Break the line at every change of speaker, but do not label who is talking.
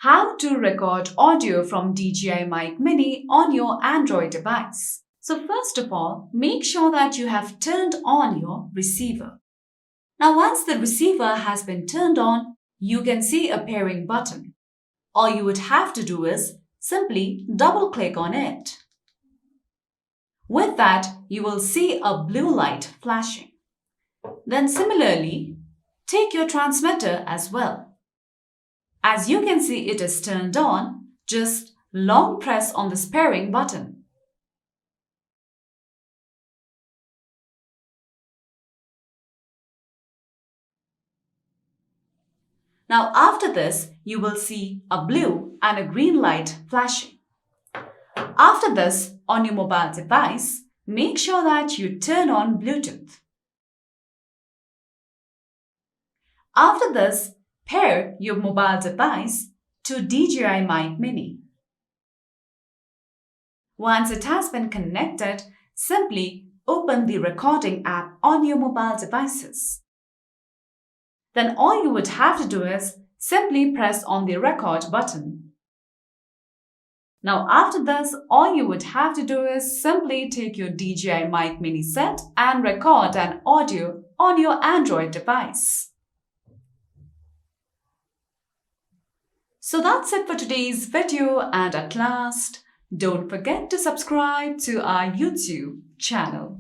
how to record audio from DJI Mic Mini on your Android device. So first of all, make sure that you have turned on your receiver. Now once the receiver has been turned on, you can see a pairing button. All you would have to do is simply double-click on it. With that, you will see a blue light flashing. Then similarly, take your transmitter as well. As you can see it is turned on, just long press on this pairing button. Now after this, you will see a blue and a green light flashing. After this, on your mobile device, make sure that you turn on Bluetooth. After this, pair your mobile device to DJI Mic Mini. Once it has been connected, simply open the recording app on your mobile devices. Then all you would have to do is simply press on the record button. Now after this, all you would have to do is simply take your DJI Mic Mini set and record an audio on your Android device. So that's it for today's video, and at last, don't forget to subscribe to our YouTube channel.